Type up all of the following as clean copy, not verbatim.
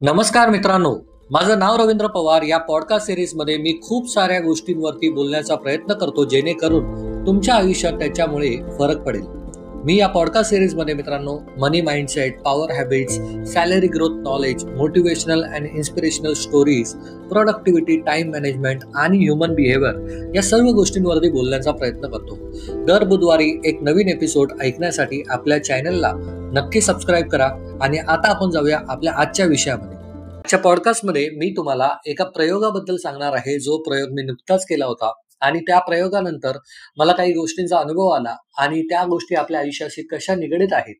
नमस्कार मित्रांनो, माझं नाव रवींद्र पवार. या पॉडकास्ट सिरीजमध्ये मी खूप साऱ्या गोष्टींवरती बोलण्याचा प्रयत्न करतो जेणेकरून तुमच्या आयुष्यात त्याच्यामुळे फरक पडेल. मी या पॉडकास्ट सिरीजमध्ये मित्रांनो money mindset, power habits, salary growth knowledge, motivational and inspirational stories, productivity, time management आणि ह्युमन बिहेवियर या सर्व गोष्टींवरती बोलण्याचा प्रयत्न करतो. दर बुधवारी एक नवीन एपिसोड ऐकण्यासाठी आपल्या चॅनलला नक्की सबस्क्राईब करा. आणि आता आपण जाऊया आपल्या आजच्या विषयामध्ये. आजच्या पॉडकास्टमध्ये मी तुम्हाला एका प्रयोगाबद्दल सांगणार आहे, जो प्रयोग मी नुकताच केला होता आणि त्या प्रयोगानंतर मला काही गोष्टींचा अनुभव आला आणि त्या गोष्टी आपल्या आयुष्याशी कशा निगडीत आहेत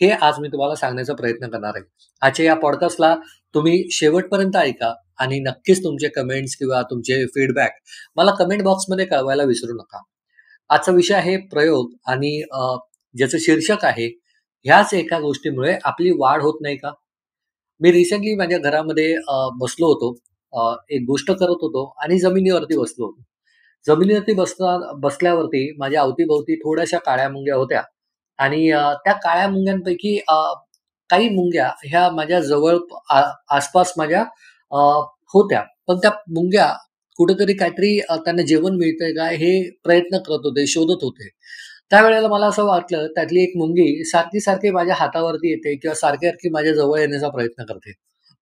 हे आज मी तुम्हाला सांगण्याचा प्रयत्न करणार आहे. आजच्या या पॉडकास्टला तुम्ही शेवटपर्यंत ऐका आणि नक्कीच तुमचे कमेंट्स किंवा तुमचे फीडबॅक मला कमेंट बॉक्समध्ये कळवायला विसरू नका. आजचा विषय आहे प्रयोग आणि ज्याचं शीर्षक आहे, ह्याच एका गोष्टीमुळे आपली वाढ होत नाही का? मी रिसेंटली माझ्या घरामध्ये बसलो होतो. एक गोष्ट करत होतो आणि जमिनीवरती बसलो होतो. जमिनीवरती बसल्यावरती माझ्या अवतीभोवती थोड्याशा काळ्या मुंग्या होत्या आणि त्या काळ्या मुंग्यांपैकी काही मुंग्या ह्या माझ्या जवळ आसपास माझ्या अ, होत्या. पण त्या मुंग्या कुठेतरी काहीतरी त्यांना जेवण मिळतंय का हे प्रयत्न करत होते, शोधत होते. त्यावेळेला मला असं वाटलं, त्यातली एक मुंगी सारखी-सारखी माझ्या हातावरती येते किंवा सारखी-सारखी माझ्या जवळ येण्याचा प्रयत्न करते.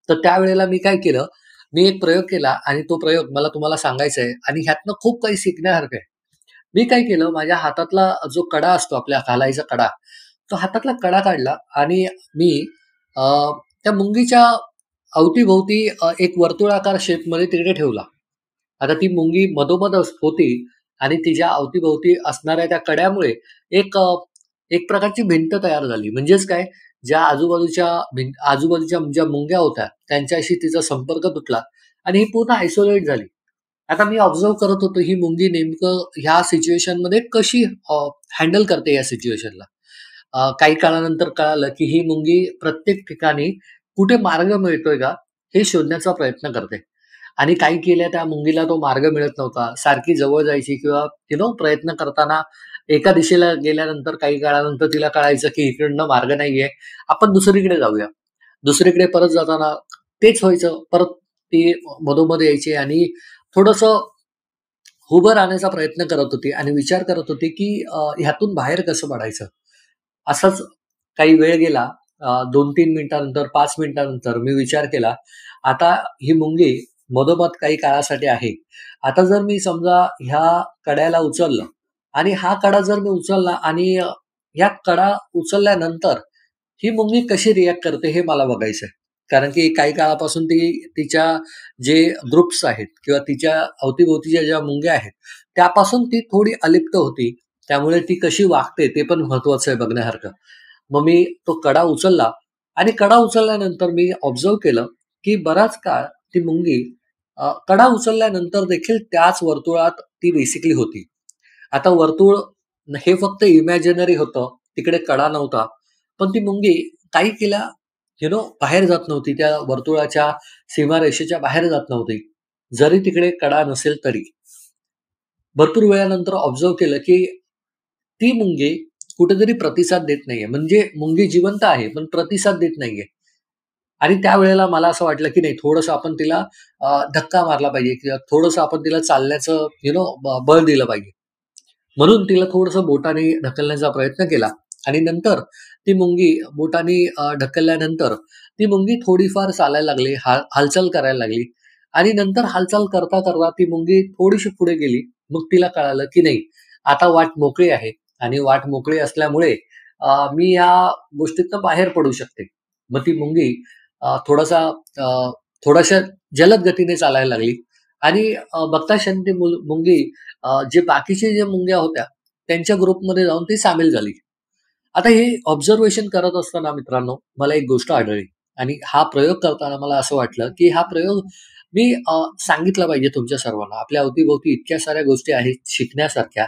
तर त्यावेळेला मी काय केलं, मी एक प्रयोग केला आणि तो प्रयोग मला तुम्हाला सांगायचा आहे आणि ह्यातनं खूप काही शिकण्यासारखं आहे. मी काय केलं, माझ्या हातातला जो कडा असतो, आपल्या घालायचा कडा, तो हातातला कडा काढला आणि मी अ, त्या मुंगीच्या अवतीभोवती एक वर्तुळाकार शेपमध्ये तिकडे ठेवला. आता ती मुंगी मधोमध होती आणि तिच्या अवतीभोवती असणाऱ्या त्या कड्यामुळे एक एक प्रकारची भिंत तयार झाली. म्हणजेच काय, ज्या आजूबाजूच्या ज्या मुंग्या होत्या त्यांच्याशी तिचा संपर्क तुटला आणि ही पूर्ण आयसोलेट झाली. आता मी ऑब्झर्व्ह करत होतो ही मुंगी नेमकं ह्या सिच्युएशनमध्ये कशी हँडल करते या सिच्युएशनला. काही काळानंतर कळालं की ही मुंगी प्रत्येक ठिकाणी कुठे मार्ग मिळतोय का हे शोधण्याचा प्रयत्न करते. आणि काही केल्या त्या मुंगीला तो मार्ग मिळत नव्हता. सारखी जवळ जायची किंवा प्रयत्न करताना एका दिशेला गेल्यानंतर काही काळानंतर तिला कळायचं की इकडनं मार्ग नाहीये. आपण दुसरीकडे जाऊया. दुसरीकडे परत जाताना तेच व्हायचं. परत ती मधोमध यायची आणि थोडंसं उभं राहण्याचा प्रयत्न करत होती आणि विचार करत होती की ह्यातून बाहेर कसं पडायचं. असंच काही वेळ गेला. 2-3 मिनिटानंतर, 5 मिनिटानंतर मी विचार केला, आता ही मुंगी मधोमध काही काळासाठी आहे. आता जर मी समजा ह्या कड्याला उचललं आणि हा कडा जर मी उचलला आणि ह्या कडा उचलल्यानंतर ही मुंगी कशी रिएक्ट करते हे मला बघायचंय. कारण की काही काळापासून ती तिच्या जे ग्रुप्स आहेत किंवा तिच्या अवतीभोवतीच्या ज्या मुंग्या आहेत, त्यापासून ती थोडी अलिप्त होती. त्यामुळे ती कशी वागते ते पण महत्वाचं आहे बघण्यासारखं. मग मी तो कडा उचलला आणि कडा उचलल्यानंतर मी ऑब्झर्व्ह केलं, की बराच काळ ती मुंगी कडा उचलल्यानंतर देखील त्याच वर्तुळात ती बेसिकली होती. आता वर्तुळ हे फक्त इमॅजिनरी होतं. तिकडे कडा नव्हता. पण ती मुंगी काही केल्या बाहेर जात नव्हती. त्या वर्तुळाच्या सीमारेषेच्या बाहेर जात नव्हती. जरी तिकडे कडा नसेल तरी. भरपूर वेळानंतर ऑब्झर्व्ह केलं, की ती मुंगी कुठेतरी प्रतिसाद देत नाहीये. म्हणजे मुंगी जिवंत आहे, पण प्रतिसाद देत नाहीये. आणि त्यावेळेला मला असं वाटलं, की नाही थोडंसं आपण तिला धक्का मारला पाहिजे किंवा थोडंसं आपण तिला चालण्याचं बळ दिलं पाहिजे. म्हणून तिला थोडंसं बोटाने ढकलण्याचा प्रयत्न केला आणि नंतर ती मुंगी बोटाने ढकलल्यानंतर ती मुंगी थोडीफार चालायला लागली, हालचाल करायला लागली आणि नंतर हालचाल करता ती मुंगी थोडीशी पुढे गेली. मग तिला कळालं, की नाही आता वाट मोकळी आहे आणि वाट मोकळी असल्यामुळे मी या गोष्टीतनं बाहेर पडू शकते. मग ती मुंगी थोडासा थोड्याशा जलद गतीने चालायला लागली आणि बघता क्षणी ती मुंगी जे बाकीचे जे मुंग्या होत्या, त्यांच्या ग्रुपमध्ये जाऊन ती सामील झाली. आता हे ऑब्झर्वेशन करत असताना मित्रांनो, मला एक गोष्ट आढळली आणि हा प्रयोग करताना मला असं वाटलं, की हा प्रयोग मी सांगितला पाहिजे तुमच्या सर्वांना. आपल्या अवतीभोवती इतक्या साऱ्या गोष्टी आहेत शिकण्यासारख्या,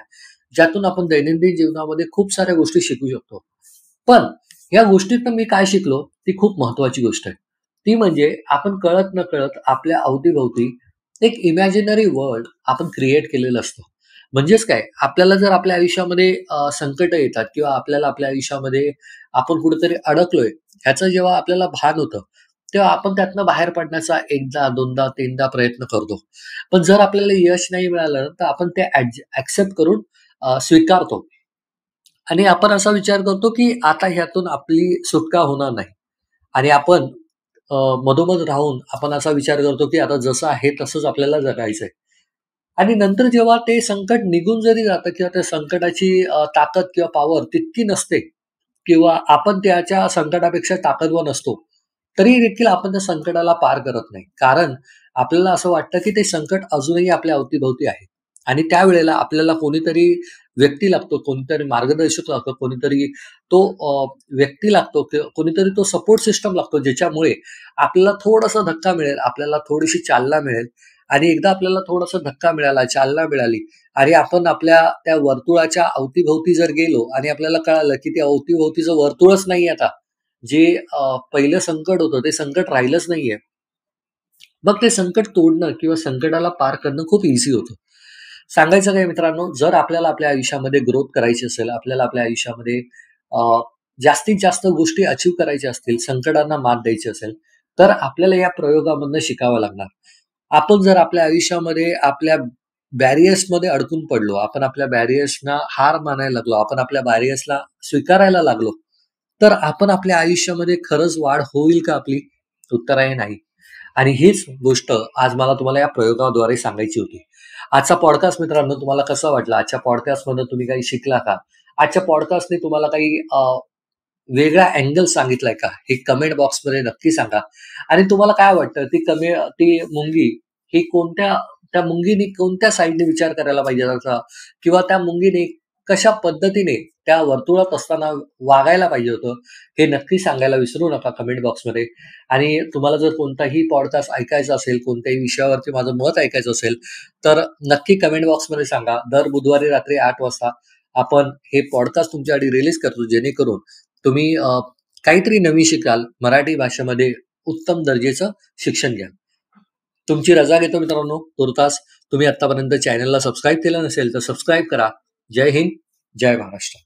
ज्यातून आपण दैनंदिन जीवनामध्ये खूप साऱ्या गोष्टी शिकू शकतो. पण या गोष्टीतनं मी काय शिकलो, ती खूप महत्त्वाची गोष्ट आहे. ती म्हणजे आपण कळत-नकळत आपल्या अवतीभोवती एक इमॅजिनरी वर्ल्ड आपण क्रिएट केलेलं असतं. म्हणजेच काय, आपल्याला जर आपल्या आयुष्यामध्ये संकटं येतात किंवा आपल्याला आपल्या आयुष्यामध्ये आपण कुठेतरी अडकलोय, ह्याचं जेव्हा आपल्याला भान होतं, तेव्हा आपण त्यातनं बाहेर पडण्याचा एकदा, दोनदा, तीनदा प्रयत्न करतो. पण जर आपल्याला यश नाही मिळालं, तर आपण ते ॲक्सेप्ट करून स्वीकारतो आणि आपण असा विचार करतो, की आता ह्यातून आपली सुटका होणार नाही आणि आपण अ, मधोमध राहून आपण असा विचार करतो, की आता जसं आहे तसंच आपल्याला जगायचंय. आणि नंतर जेव्हा ते संकट निघून जरी जातं किंवा त्या संकटाची ताकद किंवा पॉवर तितकी नसते किंवा आपण त्याच्या संकटापेक्षा ताकदवान असतो, तरी देखील आपण त्या संकटाला पार करत नाही. कारण आपल्याला असं वाटतं, की ते संकट अजूनही आपल्या अवतीभोवती आहे आणि त्यावेळेला आपल्याला कोणीतरी व्यक्ती लागतो, कोणीतरी मार्गदर्शक लागतो, कोणीतरी तो व्यक्ती लागतो, कोणीतरी तो सपोर्ट सिस्टम लागतो, ज्याच्यामुळे आपल्याला थोडासा धक्का मिळेल, आपल्याला थोडीशी चालना मिळेल आणि एकदा आपल्याला थोडासा धक्का मिळाला, चालना मिळाली आणि आपण आपल्या त्या वर्तुळाच्या अवतीभोवती जर गेलो आणि आपल्याला कळालं, की ते अवतीभोवतीचं वर्तुळच नाही आता. जे पहिलं संकट होतं, ते संकट राहिलंच नाहीये. मग ते संकट तोडणं किंवा संकटाला पार करणं खूप ईझी होतं. सांगायचं काय मित्रांनो, जर आपल्याला आपल्या आयुष्यामध्ये ग्रोथ करायची असेल, आपल्याला आपल्या आयुष्यामध्ये अ, जास्तीत जास्त गोष्टी अचीव्ह करायच्या असतील, संकटांना मात द्यायची असेल, तर आपल्याला या प्रयोगामधनं शिकावं लागणार. आपण जर आपल्या आयुष्यामध्ये आपल्या बॅरियर्समध्ये अडकून पडलो, आपण आपल्या बॅरियर्सना हार मानायला लागलो, आपण आपल्या बॅरियर्सला स्वीकारायला लागलो, तर आपण आपल्या आयुष्यामध्ये खरंच वाढ होईल का आपली? उत्तर आहे नाही. आणि हीच गोष्ट आज मला तुम्हाला या प्रयोगाद्वारे सांगायची होती. आजचा पॉडकास्ट मित्रांनो तुम्हाला कसा वाटला? आजच्या पॉडकास्टमधून तुम्ही काही शिकला का? आजच्या पॉडकास्टने तुम्हाला काही वेगळा अँगल सांगितलाय का? हे कमेंट बॉक्समध्ये नक्की सांगा. आणि तुम्हाला काय वाटतं ती मुंगी ही त्या मुंगीने कोणत्या साइडने विचार करायला पाहिजे त्याचा किंवा त्या मुंगीने कशा पद्धतीने त्या वर्तुळात असताना वागायला पाहिजे होतं, हे नक्की सांगायला विसरू नका कमेंट बॉक्समध्ये. आणि तुम्हाला जर कोणताही पॉडकास्ट ऐकायचा असेल, कोणत्याही विषयावरती माझं मत ऐकायचं असेल, तर नक्की कमेंट बॉक्समध्ये सांगा. दर बुधवारी रात्री 8 वाजता आपण हे पॉडकास्ट तुमच्यासाठी रिलीज करतो, जेणेकरून तुम्ही काहीतरी नवीन शिकाल, मराठी भाषेमध्ये उत्तम दर्जाचं शिक्षण घ्याल. तुमची रजा घेतो मित्रांनो, तुर्तास. तुम्ही आत्तापर्यंत चॅनलला सबस्क्राईब केलं नसेल तर सबस्क्राईब करा. जय हिंद, जय महाराष्ट्र.